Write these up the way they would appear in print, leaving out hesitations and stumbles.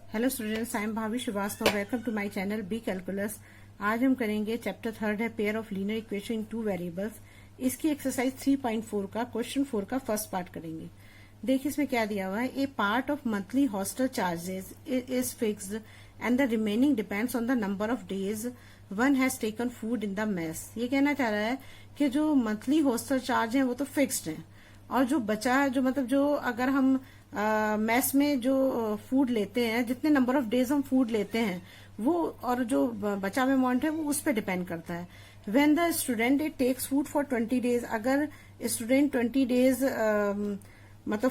Hello students, I am Bhabhi Srivastava. Welcome to my channel B calculus. आज हम करेंगे chapter 3 है pair of linear equation in two variables. इसकी exercise 3.4 का question 4 का फर्स्ट पार्ट करेंगे। देखिए इसमें क्या दिया हुआ है। A part of monthly hostel charges is fixed and the remaining depends on the number of days one has taken food in the mess. ये कहना चाह रहा है कि जो मंथली हॉस्टल चार्ज है वो तो फिक्स्ड है, और जो बचा है जो अगर हम मेस में जो फूड लेते हैं, जितने नंबर ऑफ डेज हम फूड लेते हैं वो, और जो बचा हुआ अमाउंट है वो उस पर डिपेंड करता है। When the student it takes food for 20 days, अगर स्टूडेंट 20 डेज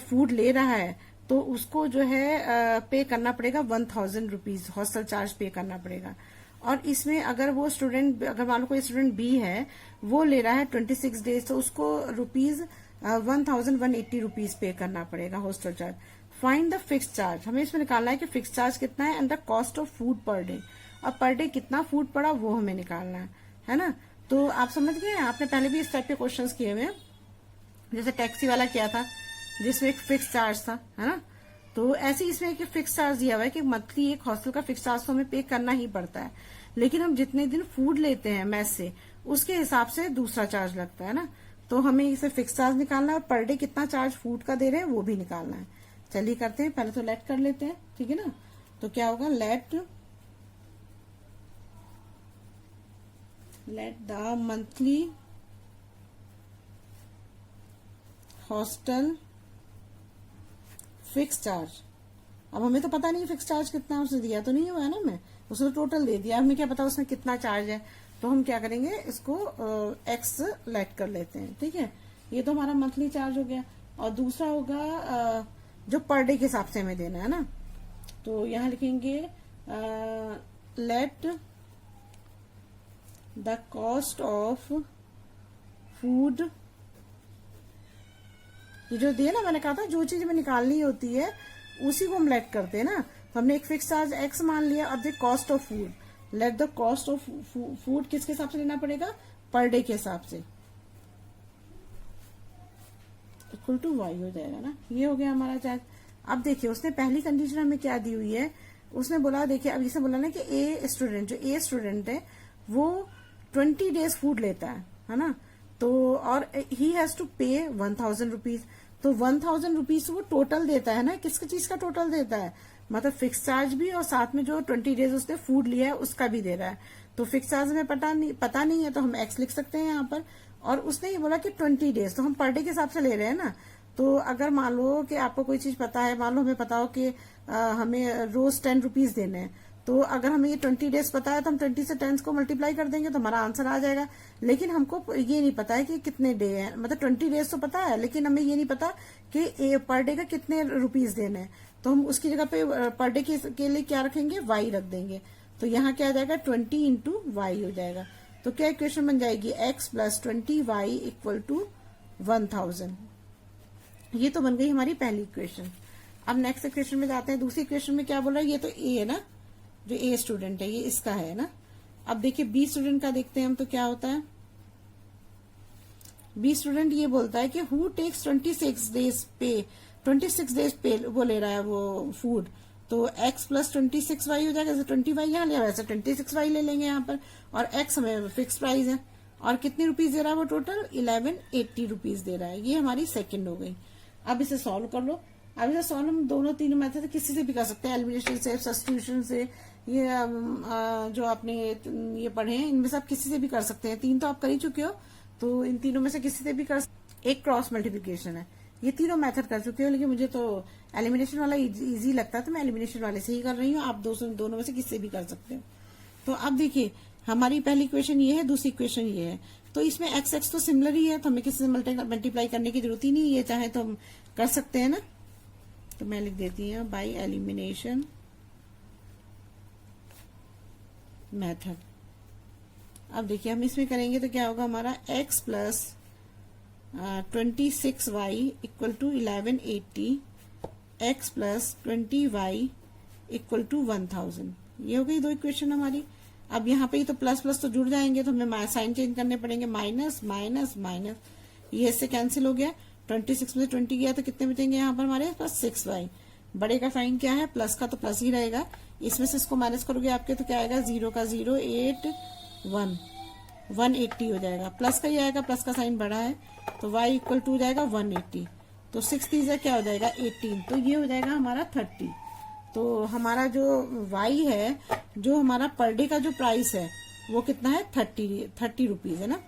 फूड ले रहा है तो उसको जो है पे करना पड़ेगा 1000 रुपीज हॉस्टल चार्ज पे करना पड़ेगा। और इसमें अगर वो स्टूडेंट, अगर मान लो कोई स्टूडेंट बी है, वो ले रहा है 26 डेज, तो उसको रुपीज 1180 रुपीज पे करना पड़ेगा hostel charge. Find the fix charge, हमें इसमें निकालना है कि फिक्स चार्ज कितना है and the cost of food per day. अब पर डे कितना फूड पड़ा वो हमें निकालना है ना। तो आप समझ गए, आपने पहले भी इस टाइप के क्वेश्चंस किए हुए हैं, जैसे टैक्सी वाला किया था जिसमें एक फिक्स चार्ज था, है ना। तो ऐसे इसमें एक फिक्स चार्ज दिया हुआ है कि मंथली एक हॉस्टल का फिक्स चार्ज तो हमें पे करना ही पड़ता है, लेकिन हम जितने दिन फूड लेते हैं मेस से उसके हिसाब से दूसरा चार्ज लगता है ना। तो हमें इसे फिक्स चार्ज निकालना है और पर डे कितना चार्ज फूड का दे रहे हैं वो भी निकालना है। चलिए करते हैं, पहले तो लेट कर लेते हैं, ठीक है ना। तो क्या होगा, let the monthly hostel fix charge. अब हमें तो पता नहीं फिक्स चार्ज कितना है, उसने दिया तो नहीं हुआ है ना, मैं उसने टोटल दे दिया, हमें क्या पता उसमें कितना चार्ज है। तो हम क्या करेंगे, इसको एक्स लेट कर लेते हैं, ठीक है। ये तो हमारा मंथली चार्ज हो गया, और दूसरा होगा जो पर डे के हिसाब से हमें देना है ना। तो यहां लिखेंगे let the cost of food. ये जो दिया ना, मैंने कहा था जो चीज हमें निकालनी होती है उसी को हम लेट करते हैं ना। तो हमने एक फिक्स चार्ज एक्स मान लिया, अब the cost of food, let the cost of food किसके हिसाब से लेना पड़ेगा, पर डे के हिसाब से, इक्वल टू वाई हो जाएगा ना। ये हो गया हमारा चार्ज। अब देखिए उसने पहली कंडीशन हमें क्या दी हुई है, उसने बोला, देखिए अब इसे बोला ना कि ए स्टूडेंट है वो 20 डेज फूड लेता है ना। तो और ही हैज टू पे 1000 रुपीज। तो 1000 रुपीज वो टोटल देता है ना, किसकी चीज का टोटल देता है, मतलब फिक्स चार्ज भी और साथ में जो 20 डेज उसने फूड लिया है उसका भी दे रहा है। तो फिक्स चार्ज में पता नहीं है तो हम एक्स लिख सकते हैं यहाँ पर। और उसने ये बोला कि 20 डेज, तो हम पर डे के हिसाब से ले रहे हैं ना। तो अगर मान लो कि आपको कोई चीज पता है, मान लो हमें पता हो कि हमें रोज 10 रुपीज देने हैं, तो अगर हमें ये 20 डेज पता है तो हम 20 से 10 को मल्टीप्लाई कर देंगे तो हमारा आंसर आ जाएगा। लेकिन हमको ये नहीं पता है कि कितने डे है, मतलब 20 डेज तो पता है लेकिन हमें ये नहीं पता कि पर डे का कितने रुपीज देने हैं। तो हम उसकी जगह पे पर डे के लिए क्या रखेंगे, वाई रख देंगे। तो यहाँ क्या आ जाएगा, 20 इंटू वाई हो जाएगा। तो क्या इक्वेशन बन जाएगी, x plus 20y equal to 1000। ये तो बन गई हमारी पहली इक्वेशन। अब नेक्स्ट इक्वेशन में जाते हैं। दूसरी इक्वेशन में क्या बोल रहा है, ये तो ए है ना, जो ए स्टूडेंट है ये इसका है ना। अब देखिए बी स्टूडेंट का देखते हैं हम, तो क्या होता है। बी स्टूडेंट ये बोलता है कि हु टेक्स 26 डेज पे वो ले रहा है वो फूड। तो x प्लस 26y हो जाएगा, जैसे 20y यहाँ ले रहा है वैसे 26y ले लेंगे यहाँ पर। और x हमें फिक्स प्राइस है, और कितने रुपीज दे रहा है वो, टोटल 1180 रुपीज दे रहा है। ये हमारी सेकंड हो गई। अब इसे सॉल्व कर लो। अब इसे सॉल्व हम दोनों तीनों मेथड किसी से भी कर सकते हैं, एलिमिनेशन से, सब्स्टिट्यूशन से, ये जो आपने ये पढ़े हैं इनमें से आप किसी से भी कर सकते हैं। 3 तो आप कर ही चुके हो, तो इन तीनों में से किसी से भी कर। एक क्रॉस मल्टीप्लीकेशन है, ये तीनों मेथड कर चुके हो, लेकिन मुझे तो एलिमिनेशन वाला इजी लगता है तो मैं एलिमिनेशन वाले से ही कर रही हूँ। आप दोनों में से किसी से भी कर सकते हो। तो अब देखिए हमारी पहली इक्वेशन ये है, दूसरी इक्वेशन ये है। तो इसमें एक्स तो सिमिलर ही है, तो हमें किसी से मल्टीप्लाई करने की जरूरत ही नहीं, ये चाहे तो हम कर सकते हैं ना। तो मैं लिख देती हूँ बाय एलिमिनेशन मेथड। अब देखिए हम इसमें करेंगे तो क्या होगा, हमारा x plus 26y equal to 1180, x plus 20y equal to 1000। ये हो गई दो इक्वेशन हमारी। अब यहाँ पे ही तो प्लस प्लस तो जुड़ जाएंगे, तो हमें साइन चेंज करने पड़ेंगे, माइनस माइनस माइनस, ये इससे कैंसिल हो गया। 26 में से 20 गया तो कितने बचेंगे यहाँ पर हमारे पास 6y। बड़े का साइन क्या है, प्लस का, तो प्लस ही रहेगा। इसमें से इसको माइनस करोगे आपके तो क्या आएगा, 0 का 0, 8 1 180 हो जाएगा। प्लस का ही आएगा, प्लस का साइन बड़ा है तो y इक्वल टू हो जाएगा 180। तो 6 तीजा क्या हो जाएगा 18, तो ये हो जाएगा हमारा 30। तो हमारा जो y है, जो हमारा पर डे का जो प्राइस है वो कितना है, 30 रुपीज है ना।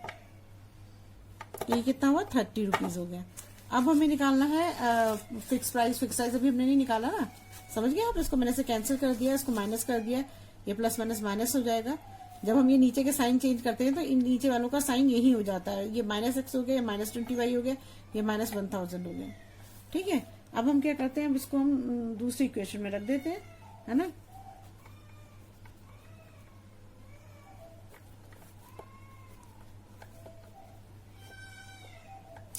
ये कितना हुआ, 30 रुपीज हो गया। अब हमें निकालना है फिक्स प्राइस। फिक्स प्राइस अभी हमने नहीं निकाला ना, समझ गए आप। इसको मैंने से कैंसिल कर दिया, इसको माइनस कर दिया, ये प्लस माइनस माइनस हो जाएगा। जब हम ये नीचे के साइन चेंज करते हैं तो इन नीचे वालों का साइन यही हो जाता है। ये -x हो गया, ये -20y हो गया, ये -1000 हो गया। ठीक है, अब हम क्या करते हैं, अब इसको हम दूसरी इक्वेशन में रख देते हैं, है ना।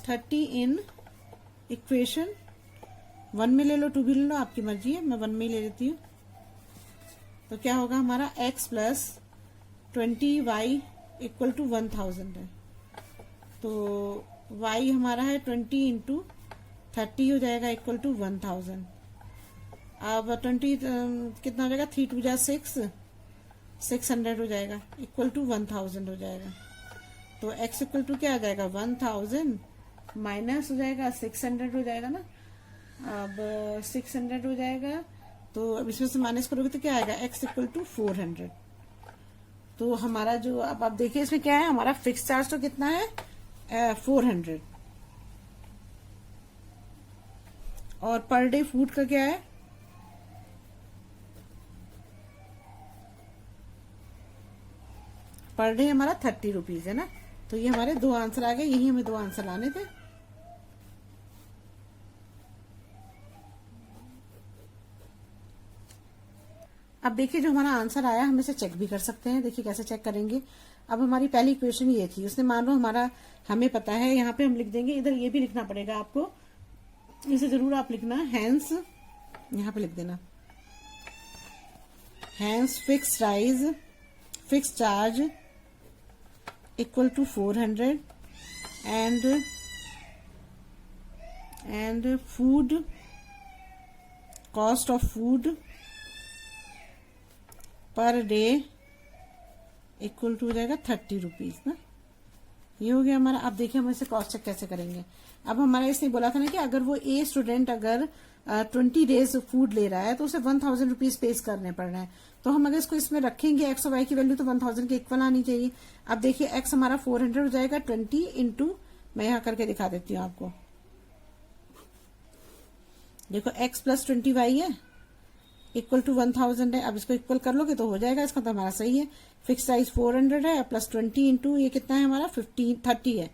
थर्टी इन इक्वेशन 1 में ले लो, 2 भी ले लो, आपकी मर्जी है, मैं 1 में ही ले लेती हूँ। तो क्या होगा हमारा x plus 20y equal to 1000 है। तो y हमारा है 20 इंटू 30 हो जाएगा इक्वल टू 1000। अब 20 कितना हो जाएगा, 3 2 जा 6, 600 हो जाएगा इक्वल टू 1000 हो जाएगा। तो x इक्वल टू क्या आ जाएगा, 1000 माइनस हो जाएगा 600 हो जाएगा ना। अब 600 हो जाएगा, तो अब इसमें से माइनस करोगे तो क्या आएगा, x इक्वल टू 400। तो हमारा जो, अब आप देखिए इसमें क्या है, हमारा फिक्स चार्ज तो कितना है 400, और पर डे फूड का क्या है, पर डे हमारा 30 रुपीज है ना। तो ये हमारे 2 आंसर आ गए, यही हमें 2 आंसर लाने थे। अब देखिए जो हमारा आंसर आया, हम इसे चेक भी कर सकते हैं। देखिए कैसे चेक करेंगे। अब हमारी पहली इक्वेशन ये थी, उसने मान लो हमारा, हमें पता है, यहाँ पे हम लिख देंगे, इधर ये भी लिखना पड़ेगा आपको, इसे जरूर आप लिखना, हैंस, यहाँ पे लिख देना, hence fix charge equal to 400 and food cost of food per day equal to हो जाएगा 30 रुपीज ना। ये हो गया हमारा। अब देखिए हम इसे कॉस्ट चेक कैसे करेंगे। अब हमारा इसने बोला था ना कि अगर वो ए स्टूडेंट अगर 20 डेज फूड ले रहा है तो उसे 1000 रुपीज पेस करने पड़ रहे हैं। तो हम अगर इसको इसमें रखेंगे एक्स और वाई की वैल्यू तो 1000 के इक्वल आनी चाहिए। अब देखिए एक्स हमारा 400 हो जाएगा, 20 इंटू, मैं यहाँ करके दिखा देती हूँ आपको। देखो एक्स प्लस 20y है इक्वल टू 1000 है। अब इसको इक्वल कर लोगे तो हो जाएगा, इसका तो हमारा सही है। फिक्स प्राइस 400 है प्लस 20 इंटू ये कितना है हमारा 30 है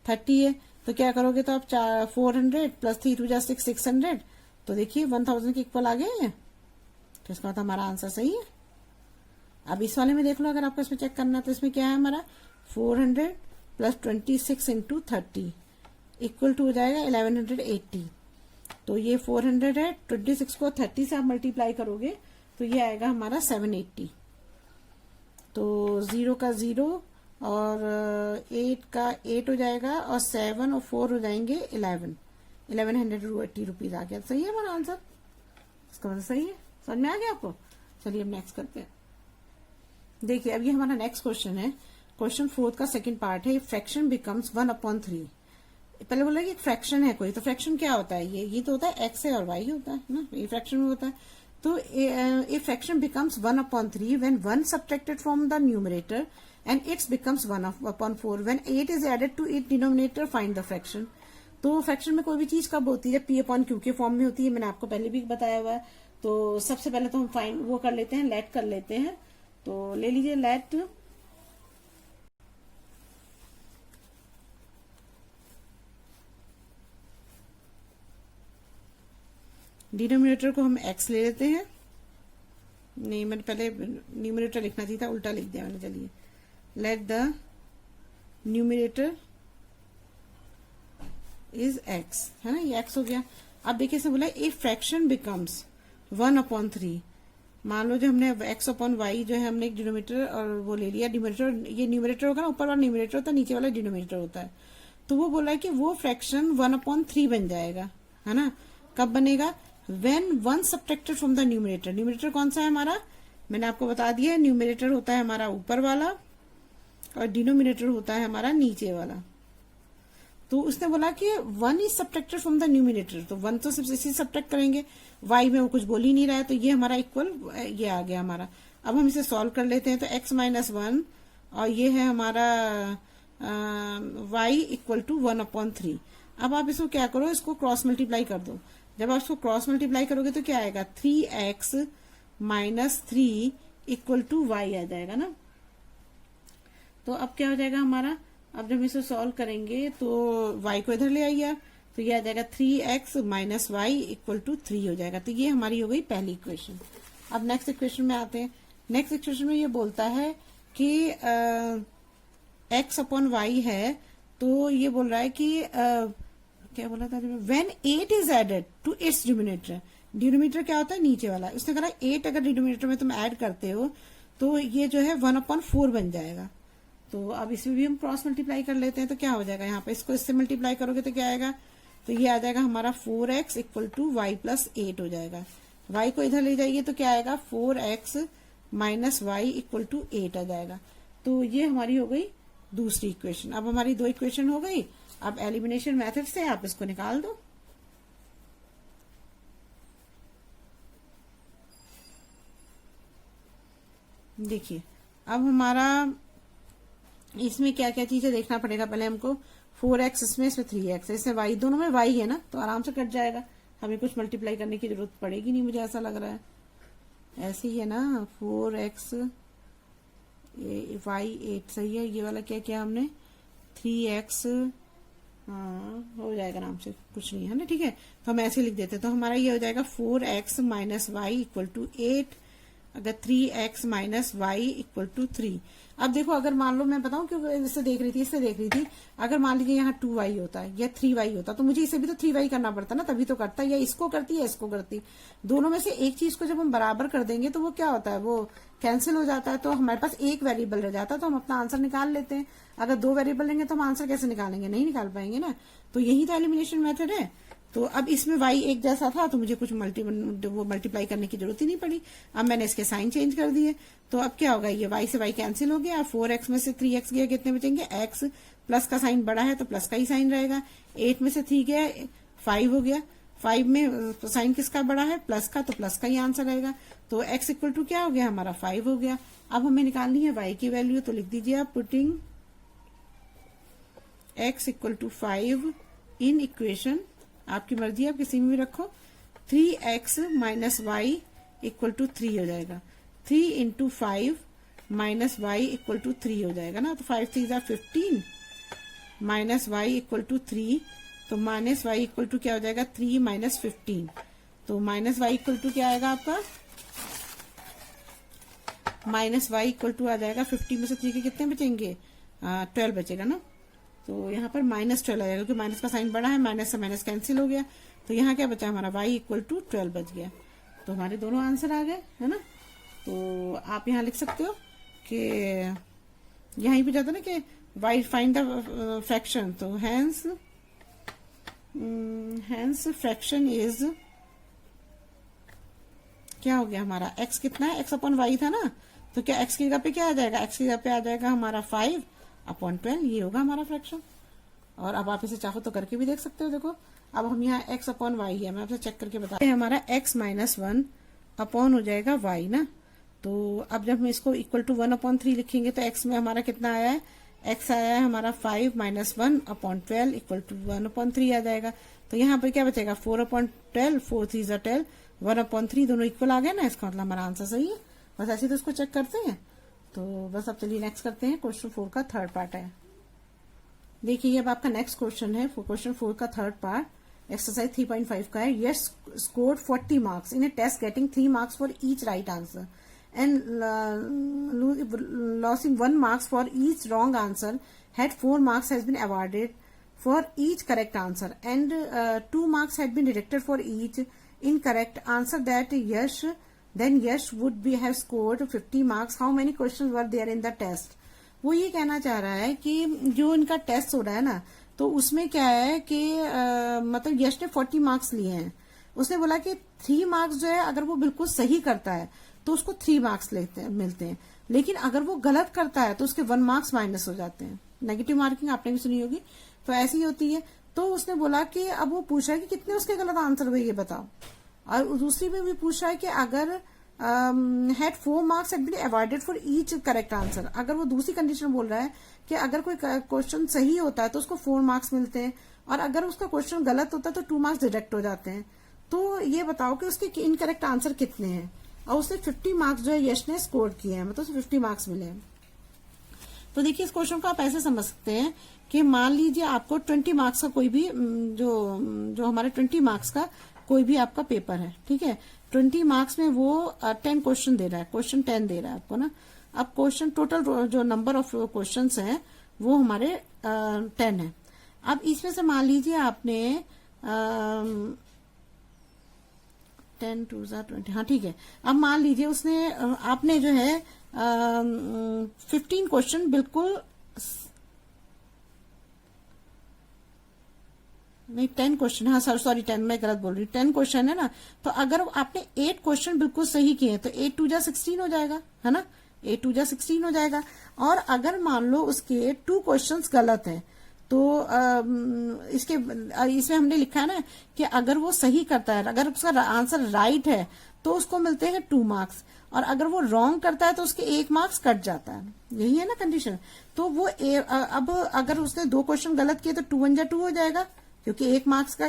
30 है। तो क्या करोगे तो आप 400 प्लस 3 2 जा 600, तो देखिए 1000 के इक्वल आ गए हैं। तो इसका तो हमारा आंसर सही है। अब इस वाले में देख लो, अगर आपको इसमें चेक करना है तो इसमें क्या है हमारा 400 प्लस 26 इंटू 30 इक्वल टू हो जाएगा 1180। तो ये 400 है, 26 को 30 से आप मल्टीप्लाई करोगे तो ये आएगा हमारा 780। तो 0 का 0 और 8 का 8 हो जाएगा, और 7 और 4 हो जाएंगे 1180 रुपीज आ गया। सही है हमारा आंसर, इसका मतलब सही है। समझ में आ गया आपको। चलिए अब नेक्स्ट करते हैं। देखिए अब ये हमारा नेक्स्ट क्वेश्चन है, क्वेश्चन 4 का सेकंड पार्ट है। Fraction becomes 1/3। पहले बोला कि एक फ्रैक्शन है कोई, तो फ्रैक्शन क्या होता है, ये तो होता है एक्स है और वाई होता है ना, ये फ्रैक्शन में होता है। तो a fraction becomes 1/3 when 1 subtracted from the numerator and its becomes 1/4 when 8 is added to it denominator, find the fraction. तो फ्रैक्शन में कोई भी चीज कब होती है, जब p/q के फॉर्म में होती है। मैंने आपको पहले भी बताया हुआ है। तो सबसे पहले तो हम फाइंड वो कर लेते हैं, लेट कर लेते हैं। तो ले लीजिए लेट डिनोमिनेटर को हम x ले लेते हैं। नहीं, मैंने पहले न्यूमरेटर लिखना चाहिए था, उल्टा लिख दिया मैंने। चलिए let the numerator is x, है ना, ये x हो गया। अब देखिए इसने बोला इफ फ्रैक्शन बिकम्स 1/3। मान लो जो हमने x/y जो है हमने एक डिनोमिनेटर और वो ले लिया, डिनोमिनेटर, ये न्यूमरेटर होगा ना, ऊपर वाला न्यूमरेटर होता है, नीचे वाला डिनोमिनेटर होता है। तो वो बोला है कि वो फ्रैक्शन 1/3 बन जाएगा, है ना। कब बनेगा, when one subtracted from the numerator, numerator कौन सा है हमारा, मैंने आपको बता दिया है, न्यूमरेटर होता है हमारा ऊपर वाला और डिनोमिनेटर होता है हमारा नीचे वाला। तो उसने बोला कि one is subtracted from the numerator, तो वन तो सिर्फ इसी सब्ट्रैक्ट करेंगे, वाई में वो कुछ बोल ही नहीं रहा है, तो ये हमारा इक्वल ये आ गया हमारा। अब हम इसे सॉल्व कर लेते हैं, तो x माइनस वन और ये है हमारा y इक्वल टू 1/3। अब आप इसको क्या करो, इसको क्रॉस मल्टीप्लाई कर दो। जब आप इसको क्रॉस मल्टीप्लाई करोगे तो क्या आएगा, 3x minus 3 equal to y आ जाएगा ना। तो अब क्या हो जाएगा हमारा, अब जब इसे सॉल्व करेंगे तो y को इधर ले आइए आप, तो ये आ जाएगा 3x minus y equal to 3 हो जाएगा। तो ये हमारी हो गई पहली इक्वेशन। अब नेक्स्ट इक्वेशन में आते हैं। नेक्स्ट इक्वेशन में ये बोलता है कि x अपॉन वाई है, तो ये बोल रहा है कि क्या बोला था, when 8 is added to its denominator, denominator क्या होता है नीचे वाला, उसने कहा 8 अगर डिनोमिनेटर में तुम ऐड करते हो तो ये जो है 1/4 बन जाएगा। तो अब इसमें भी हम क्रॉस मल्टीप्लाई कर लेते हैं, तो क्या हो जाएगा यहाँ पे, इसको इससे मल्टीप्लाई करोगे तो क्या आएगा, तो ये आ जाएगा हमारा 4x equal to Y plus 8 हो जाएगा। y को इधर ले जाइए तो क्या आएगा, 4x minus y equal to 8 आ जाएगा। तो ये हमारी हो गई दूसरी इक्वेशन। अब हमारी दो इक्वेशन हो गई। अब एलिमिनेशन मेथड से आप इसको निकाल दो। देखिए अब हमारा इसमें क्या क्या चीजें देखना पड़ेगा, पहले हमको 4x इसमें 3x, इसमें y, दोनों में y है ना, तो आराम से कट जाएगा, हमें कुछ मल्टीप्लाई करने की जरूरत पड़ेगी नहीं, मुझे ऐसा लग रहा है। ऐसे ही है ना, 4x y 8 सही है, ये वाला क्या किया हमने 3x, हाँ हो जाएगा आराम से, कुछ नहीं है ना, ठीक है। तो हम ऐसे लिख देते हैं, तो हमारा ये हो जाएगा 4x minus y equal to 8, अगर 3x minus y equal to 3। अब देखो अगर मान लो मैं बताऊं, क्योंकि इससे देख रही थी, अगर मान लीजिए यहाँ 2y होता है या 3y होता तो मुझे इसे भी तो 3y करना पड़ता ना, तभी तो करता, या इसको करती या इसको करती। दोनों में से एक चीज को जब हम बराबर कर देंगे तो वो क्या होता है, वो कैंसिल हो जाता है, तो हमारे पास एक वेरिएबल रह जाता है, तो हम अपना आंसर निकाल लेते हैं। अगर दो वेरिएबल लेंगे तो हम आंसर कैसे निकालेंगे, नहीं निकाल पाएंगे ना। तो यही तो एलिमिनेशन मेथड है। तो अब इसमें y एक जैसा था तो मुझे कुछ मल्टीप्लाई करने की जरूरत ही नहीं पड़ी। अब मैंने इसके साइन चेंज कर दिए, तो अब क्या होगा, ये y से y कैंसिल हो गया, 4x में से 3x गया, कितने बचेंगे, x प्लस का साइन बड़ा है तो प्लस का ही साइन रहेगा, 8 में से 3 गया 5 हो गया, 5 में साइन किसका बड़ा है, प्लस का, तो प्लस का ही आंसर रहेगा। तो x इक्वल टू क्या हो गया हमारा 5 हो गया। अब हमें निकालनी है y की वैल्यू, तो लिख दीजिए आप, putting x equal to 5 in equation, आपकी मर्जी आप किसी में भी रखो, 3x minus y equal to 3 हो जाएगा, 3 into 5 minus y equal to 3 हो जाएगा ना। तो 5 3 15 माइनस वाई इक्वल टू 3, तो माइनस वाई इक्वल टू क्या हो जाएगा, 3 माइनस 15, तो माइनस वाई इक्वल टू क्या आएगा आपका, माइनस वाई इक्वल टू आ जाएगा 50 में से 3 के कितने बचेंगे, 12 बचेगा ना। तो यहाँ पर -12 आ जाएगा, क्योंकि माइनस का साइन बड़ा है, माइनस से माइनस कैंसिल हो गया, तो यहाँ क्या बचा हमारा y इक्वल टू 12 बच गया। तो हमारे दोनों आंसर आ गए, है ना। तो आप यहाँ लिख सकते हो कि यहीं पे जाता ना कि y फाइंड द फ्रैक्शन, तो हैंस फ्रैक्शन इज, क्या हो गया हमारा, x कितना है, x अपॉन वाई था ना, तो क्या x की जगह पे क्या आ जाएगा, x की जगह पे आ जाएगा हमारा 5/12, ये होगा हमारा फ्रैक्शन। और अब आप इसे चाहो तो करके भी देख सकते हो। देखो अब हम यहाँ x अपॉन वाई है, मैं आपसे चेक करके बता, हमारा x माइनस 1 अपॉन हो जाएगा y ना। तो अब जब हम इसको इक्वल टू 1/3 लिखेंगे तो x में हमारा कितना आया है, x आया है हमारा 5 माइनस 1/12 इक्वल टू 1/3 आ जाएगा। तो यहाँ पर क्या बचेगा, 4/12, 4 3 12, 1/3 दोनों इक्वल आ गए ना, इसका मतलब हमारा आंसर सही है। बस ऐसे तो इसको चेक करते हैं। तो बस अब चलिए नेक्स्ट करते हैं, क्वेश्चन 4 का थर्ड पार्ट है। देखिए अब आपका नेक्स्ट क्वेश्चन है, क्वेश्चन 4 का थर्ड पार्ट, एक्सरसाइज 3.5 का है। Yash scored 40 marks in a test getting 3 marks for each right answer and losing 1 marks for each wrong answer, had 4 marks has been awarded for each correct answer and 2 marks had been deducted for each incorrect answer that Yash then Yash would be have scored 50 marks. How many questions were there in the test? वो ये कहना चाह रहा है कि जो इनका test हो रहा है ना, तो उसमें क्या है कि मतलब यश ने 40 मार्क्स लिए हैं, उसने बोला कि 3 मार्क्स जो है अगर वो बिल्कुल सही करता है तो उसको 3 मार्क्स मिलते हैं, लेकिन अगर वो गलत करता है तो उसके 1 मार्क्स माइनस हो जाते हैं। नेगेटिव मार्किंग आपने भी सुनी होगी, तो ऐसी ही होती है। तो उसने बोला कि अब वो पूछ रहा है कि कितने उसके गलत आंसर हुए ये बताओ, और दूसरी में भी पूछ रहा है कि अगर had 4 marks had been awarded for each correct answer, अगर वो दूसरी कंडीशन बोल रहा है कि अगर कोई क्वेश्चन सही होता है तो उसको 4 मार्क्स मिलते हैं, और अगर उसका क्वेश्चन गलत होता है तो 2 मार्क्स डिडक्ट हो जाते हैं। तो ये बताओ कि उसके इनकरेक्ट आंसर कितने हैं, और उसने 50 मार्क्स जो है यश ने स्कोर किए हैं, मतलब 50 मार्क्स मिले हैं। तो देखिए इस क्वेश्चन को आप ऐसे समझ सकते हैं कि मान लीजिए आपको 20 मार्क्स का कोई भी जो हमारे 20 मार्क्स का कोई भी आपका पेपर है, ठीक है। 20 मार्क्स में वो 10 क्वेश्चन दे रहा है, क्वेश्चन 10 दे रहा है आपको ना। अब क्वेश्चन टोटल जो नंबर ऑफ क्वेश्चन हैं वो हमारे 10 है। अब इसमें से मान लीजिए आपने 10 2 20, हाँ ठीक है। अब मान लीजिए उसने आपने जो है 15 क्वेश्चन बिल्कुल नहीं, 10 क्वेश्चन, हाँ सॉरी 10, मैं गलत बोल रही हूँ, 10 क्वेश्चन है ना। तो अगर आपने 8 क्वेश्चन बिल्कुल सही किए तो 8 2 16 हो जाएगा, है ना, 8 2 16 हो जाएगा। और अगर मान लो उसके 2 क्वेश्चंस गलत हैं तो इसमें हमने लिखा है ना कि अगर वो सही करता है, अगर उसका आंसर राइट है तो उसको मिलते हैं 2 मार्क्स, और अगर वो रॉन्ग करता है तो उसके 1 मार्क्स कट जाता है। यही है ना कंडीशन। तो वो अब अगर उसने 2 क्वेश्चन गलत किए तो 2 1 2 हो जाएगा, क्योंकि 1 मार्क्स का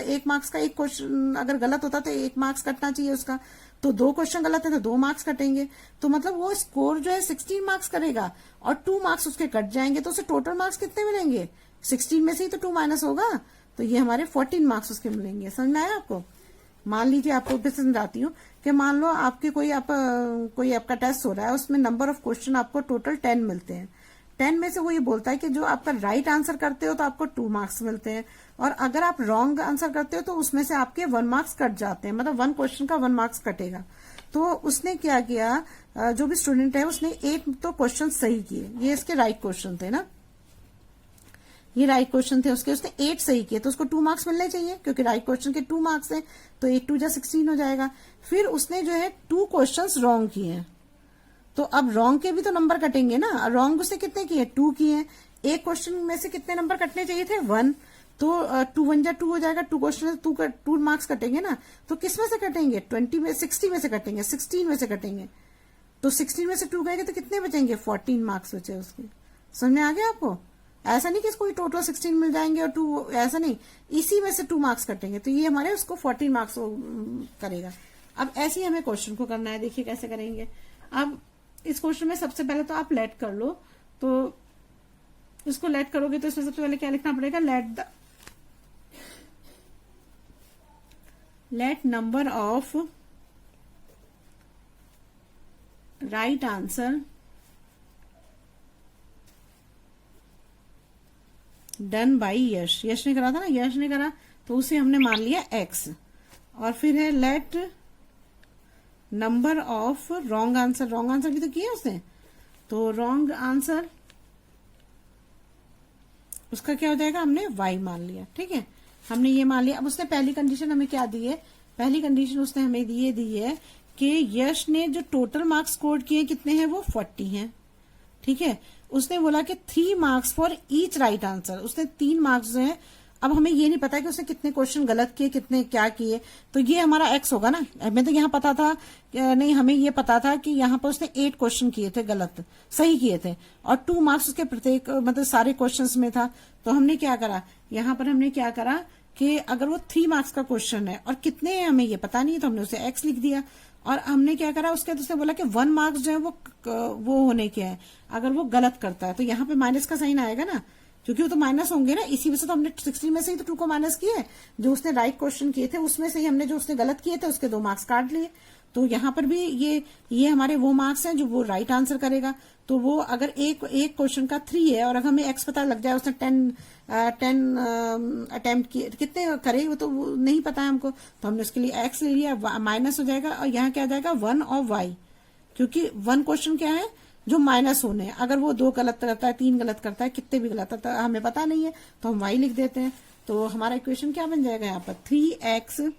एक क्वेश्चन अगर गलत होता तो 1 मार्क्स कटना चाहिए उसका। तो 2 क्वेश्चन गलत है तो 2 मार्क्स कटेंगे, तो मतलब वो स्कोर जो है 16 मार्क्स करेगा और 2 मार्क्स उसके कट जाएंगे, तो उसे टोटल मार्क्स कितने मिलेंगे? 16 में से ही तो 2 माइनस होगा, तो ये हमारे 14 मार्क्स उसके मिलेंगे। समझ में आया आपको? मान लीजिए आपको फिर समझाती हूँ कि मान लो आपके कोई आपका टेस्ट हो रहा है, उसमें नंबर ऑफ क्वेश्चन आपको टोटल 10 मिलते हैं। 10 में से वो ये बोलता है कि जो आपका राइट आंसर करते हो तो आपको 2 मार्क्स मिलते हैं, और अगर आप रॉन्ग आंसर करते हो तो उसमें से आपके 1 मार्क्स कट जाते हैं, मतलब 1 क्वेश्चन का 1 मार्क्स कटेगा। तो उसने क्या किया, जो भी स्टूडेंट है उसने 8 तो क्वेश्चन सही किए, ये इसके राइट क्वेश्चन थे ना, ये राइट क्वेश्चन थे उसके, उसने 8 सही किए तो उसको 2 मार्क्स मिलने चाहिए, क्योंकि राइट क्वेश्चन के 2 मार्क्स हैं, तो 8 2 16 हो जाएगा। फिर उसने जो है 2 क्वेश्चंस रॉन्ग किए हैं, तो अब रॉन्ग के भी तो नंबर कटेंगे ना। रॉन्ग उसने कितने किए? 2 किए हैं। एक क्वेश्चन में से कितने नंबर कटने चाहिए थे? 1, तो 2 1 2 हो जाएगा। 2 क्वेश्चन 2 मार्क्स कटेंगे ना, तो किस में से कटेंगे? 60 में से कटेंगे, 16 में से कटेंगे। तो 16 में से 2 गएंगे तो कितने बचेंगे? 14 मार्क्स बचे उसके। समझ में आ गया आपको? ऐसा नहीं कि इसको टोटल 16 मिल जाएंगे और 2, ऐसा नहीं, इसी में से 2 मार्क्स कटेंगे, तो ये हमारे उसको 14 मार्क्स करेगा। अब ऐसे ही हमें क्वेश्चन को करना है, देखिए कैसे करेंगे। अब इस क्वेश्चन में सबसे पहले तो आप लेट कर लो, तो इसको लेट करोगे तो इसमें सबसे पहले क्या लिखना पड़ेगा? Let number of right answer done by Yash. Yash ने करा था ना, यश ने करा, तो उसे हमने मान लिया x। और फिर है late number of wrong answer, wrong answer भी तो किया उसने, तो रॉन्ग आंसर उसका क्या हो जाएगा? हमने y मान लिया, ठीक है, हमने ये मान लिया। अब उसने पहली कंडीशन हमें क्या दी है? पहली कंडीशन उसने हमें ये दी है कि यश ने जो टोटल मार्क्स स्कोर किए कितने हैं? वो 40 हैं, ठीक है। उसने बोला कि 3 marks for each right answer, उसने 3 मार्क्स जो है। अब हमें ये नहीं पता कि उसने कितने क्वेश्चन गलत किए, कितने क्या किए, तो ये हमारा x होगा ना। हमें तो यहाँ पता था नहीं, हमें ये पता था कि यहाँ पर उसने 8 क्वेश्चन किए थे गलत, सही किए थे, और 2 मार्क्स उसके प्रत्येक मतलब सारे क्वेश्चंस में था। तो हमने क्या करा, यहाँ पर हमने क्या करा कि अगर वो 3 मार्क्स का क्वेश्चन है और कितने हैं हमें ये पता नहीं है, तो हमने उसे x लिख दिया। और हमने क्या करा, उसके उसने बोला कि 1 मार्क्स जो है वो होने के हैं अगर वो गलत करता है, तो यहाँ पे माइनस का साइन आएगा ना, क्योंकि वो तो माइनस होंगे ना। इसी वजह से तो हमने 16 में से ही तो 2 को माइनस किए, जो उसने राइट क्वेश्चन किए थे उसमें से ही हमने जो उसने गलत किए थे उसके 2 मार्क्स काट लिए। तो यहाँ पर भी ये हमारे वो मार्क्स हैं जो वो राइट आंसर करेगा। तो वो अगर एक क्वेश्चन का 3 है और अगर हमें x पता लग जाए, उसने 10 अटेम्प्ट किए, कितने करे वो तो नहीं पता है हमको, तो हमने उसके लिए x ले लिया, माइनस हो जाएगा, और यहाँ क्या आ जाएगा? 1 और y, क्योंकि 1 क्वेश्चन क्या है जो माइनस होने हैं। अगर वो 2 गलत करता है, 3 गलत करता है, कितने भी गलत करता है हमें पता नहीं है, तो हम y लिख देते हैं। तो हमारा इक्वेशन क्या बन जाएगा यहाँ पर? 3x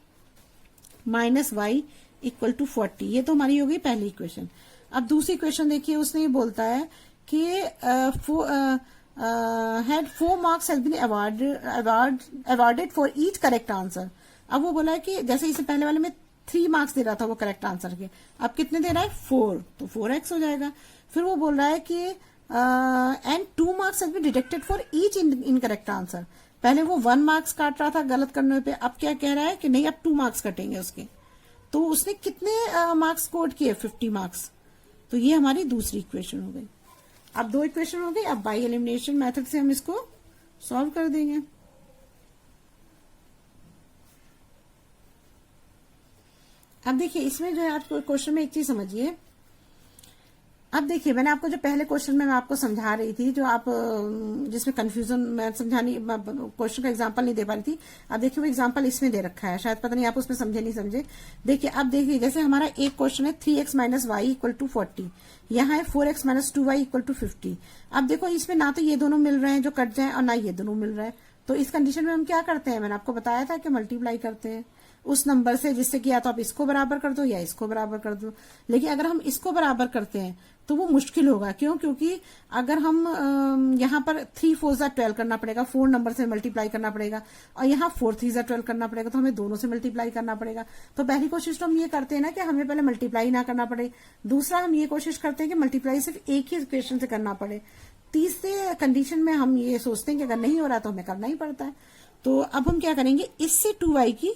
minus y equal to 40। ये तो हमारी हो गई पहली इक्वेशन। अब दूसरी इक्वेशन देखिए, उसने ये बोलता है कि had 4 marks has been awarded for each correct answer। अब वो बोला है कि जैसे इसे पहले वाले में 3 मार्क्स दे रहा था वो करेक्ट आंसर के, अब कितने दे रहा है 4, तो 4x हो जाएगा। फिर वो बोल रहा है कि and 2 marks has been deducted for each incorrect answer. पहले वो 1 मार्क्स काट रहा था गलत करने पे, अब क्या कह रहा है कि नहीं अब 2 मार्क्स कटेंगे उसके। तो उसने कितने मार्क्स स्कोर किए, 50 मार्क्स। तो ये हमारी दूसरी इक्वेशन हो गई। अब 2 इक्वेशन हो गई। अब बाई एलिमिनेशन मेथड से हम इसको सॉल्व कर देंगे। अब देखिए इसमें जो है आप क्वेश्चन में एक चीज समझिए। अब देखिए मैंने आपको जो पहले क्वेश्चन में मैं आपको समझा रही थी, जो आप जिसमें कंफ्यूजन मैं समझानी क्वेश्चन का एग्जांपल नहीं दे पा रही थी। अब देखिए वो एग्जांपल इसमें दे रखा है, शायद पता नहीं आप उसमें समझे नहीं समझे। देखिए अब देखिए जैसे हमारा एक क्वेश्चन है 3x minus y equal to 40, यहाँ है 4x minus 2y equal to 50। अब देखो इसमें ना तो ये दोनों मिल रहे हैं जो कट जाए और ना ये दोनों मिल रहा है, तो इस कंडीशन में हम क्या करते हैं, मैंने आपको बताया था कि मल्टीप्लाई करते हैं उस नंबर से जिससे कि या तो आप इसको बराबर कर दो या इसको बराबर कर दो। लेकिन अगर हम इसको बराबर करते हैं तो वो मुश्किल होगा, क्यों? क्योंकि अगर हम यहाँ पर 3 4 12 करना पड़ेगा, 4 नंबर से मल्टीप्लाई करना पड़ेगा, और यहाँ 4 3 12 करना पड़ेगा, तो हमें दोनों से मल्टीप्लाई करना पड़ेगा। तो पहली कोशिश तो हम ये करते हैं ना कि हमें पहले मल्टीप्लाई ना करना पड़े। दूसरा हम ये कोशिश करते हैं कि मल्टीप्लाई सिर्फ एक ही इक्वेशन से करना पड़े। तीसरे कंडीशन में हम ये सोचते हैं कि अगर नहीं हो रहा तो हमें करना ही पड़ता है। तो अब हम क्या करेंगे, इससे 2y की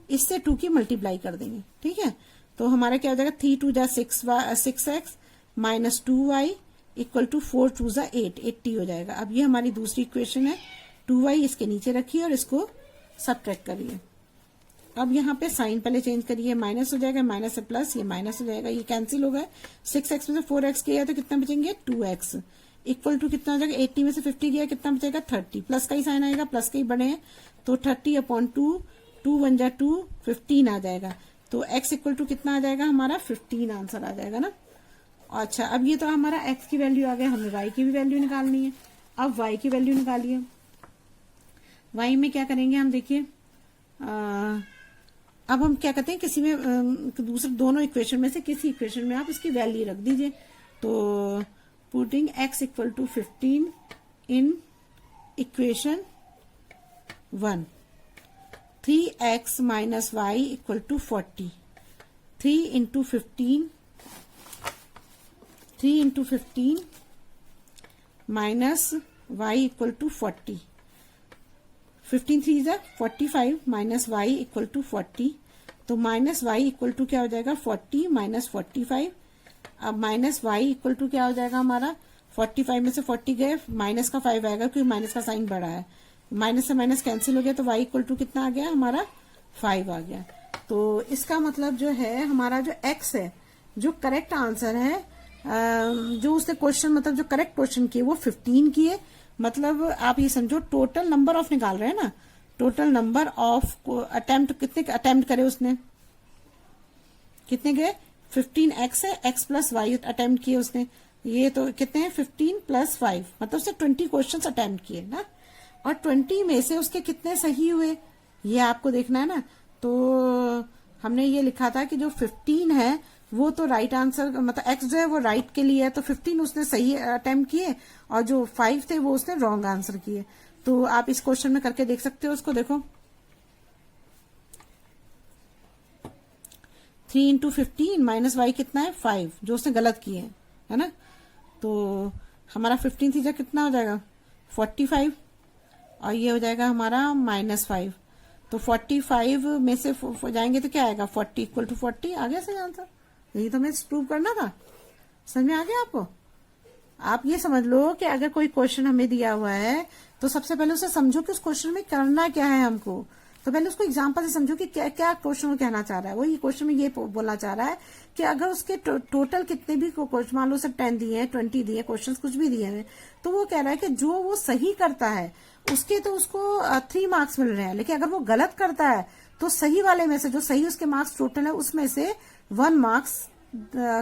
इससे 2 की मल्टीप्लाई कर देंगे, ठीक है। तो हमारा क्या हो जाएगा 3 2 जा 6x minus 2y equal to 4 2 जा 8, 80 हो जाएगा। अब ये हमारी दूसरी इक्वेशन है। 2y इसके नीचे रखिए और इसको सबट्रैक्ट करिए। अब यहाँ पे साइन पहले चेंज करिए, माइनस हो जाएगा, माइनस से प्लस, ये माइनस हो जाएगा, ये कैंसिल हो गया। 6x में से 4x किया तो कितना बचेंगे 2x इक्वल टू कितना हो जाएगा 80 में से 50 गया कितना बचेगा 30, प्लस का ही साइन आएगा, प्लस के ही बड़े हैं तो 30/2, 2 1 जा 2, 15 आ जाएगा। तो x इक्वल टू कितना आ जाएगा हमारा 15 आंसर आ जाएगा ना। अच्छा अब ये तो हमारा x की वैल्यू आ गया, हमें y की भी वैल्यू निकालनी है। अब y की वैल्यू निकालिए। y में क्या करेंगे हम, देखिए अब हम क्या करते हैं, किसी में दूसरे दोनों इक्वेशन में से किसी इक्वेशन में आप इसकी वैल्यू रख दीजिए। तो putting x equal to 15 in equation 1, 3x minus y equal to 40, 3 into 15 minus y equal to 40, 15 3 जा 45 माइनस वाई इक्वल टू 40। तो माइनस वाई इक्वल टू क्या हो जाएगा 40 माइनस 45। अब माइनस वाई इक्वल टू क्या हो जाएगा हमारा, 45 में से 40 गए, माइनस का 5 आएगा क्योंकि माइनस का साइन बड़ा है, माइनस से माइनस कैंसिल हो गया, तो y इक्वल टू कितना आ गया हमारा 5 आ गया। तो इसका मतलब जो है हमारा जो x है, जो करेक्ट आंसर है, जो उसने क्वेश्चन मतलब जो करेक्ट क्वेश्चन किए वो 15 किए। मतलब आप ये समझो टोटल नंबर ऑफ निकाल रहे हैं ना, टोटल नंबर ऑफ अटेम्प्ट, कितने अटेम्प्ट करे उसने, कितने गए 15x है, x प्लस वाई अटेम्प्ट किए उसने, ये तो कितने हैं 15 प्लस 5, मतलब उसने 20 क्वेश्चन अटेम्प्ट किए ना, और 20 में से उसके कितने सही हुए ये आपको देखना है ना। तो हमने ये लिखा था कि जो 15 है वो तो राइट आंसर, मतलब x जो है वो राइट के लिए है, तो 15 उसने सही अटेम्प्ट किए, और जो 5 थे वो उसने रॉन्ग आंसर किए। तो आप इस क्वेश्चन में करके देख सकते हो उसको, देखो 3 इंटू 15 माइनस वाई कितना है 5, जो उसने गलत किए है ना। तो हमारा 15 थीजा कितना हो जाएगा 45, और ये हो जाएगा हमारा -5। तो 45 में से जाएंगे तो क्या आएगा 40 इक्वल टू 40 आ गया सही आंसर। यही तो हमें प्रूव करना था, समझ में आ गया आपको। आप ये समझ लो कि अगर कोई क्वेश्चन हमें दिया हुआ है तो सबसे पहले उसे समझो कि उस क्वेश्चन में करना क्या है हमको। तो पहले उसको एग्जांपल से समझो कि क्या क्या क्वेश्चन वो कहना चाह रहा है। वो ये क्वेश्चन में ये बोलना चाह रहा है कि अगर उसके टोटल कितने भी क्वेश्चन, मान लो सब 10 दिए हैं, 20 दिए, क्वेश्चन कुछ भी दिए हैं, तो वो कह रहा है कि जो वो सही करता है उसके तो उसको 3 मार्क्स मिल रहे हैं, लेकिन अगर वो गलत करता है तो सही वाले में से, जो सही उसके मार्क्स टोटल है उसमें से 1 मार्क्स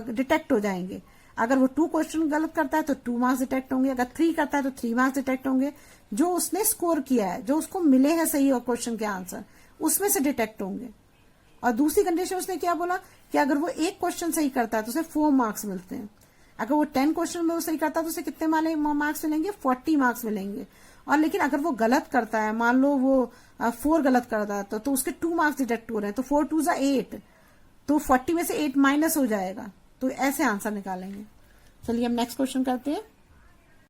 डिटेक्ट हो जाएंगे। अगर वो 2 क्वेश्चन गलत करता है तो 2 मार्क्स डिटेक्ट होंगे, अगर 3 करता है तो 3 मार्क्स डिटेक्ट होंगे। जो उसने स्कोर किया है, जो उसको मिले हैं सही और क्वेश्चन के आंसर, उसमें से डिटेक्ट होंगे। और दूसरी कंडीशन उसने क्या बोला कि अगर वो एक क्वेश्चन सही करता है तो उसे 4 मार्क्स मिलते हैं, अगर वो 10 क्वेश्चन में वो सही करता है तो उसे कितने मार्क्स मिलेंगे, 40 मार्क्स मिलेंगे। और लेकिन अगर वो गलत करता है, मान लो वो 4 गलत करता है तो उसके 2 मार्क्स डिडक्ट हो रहे हैं, तो 4 2 8, तो 40 में से 8 माइनस हो जाएगा। तो ऐसे आंसर निकालेंगे। चलिए हम नेक्स्ट क्वेश्चन करते हैं।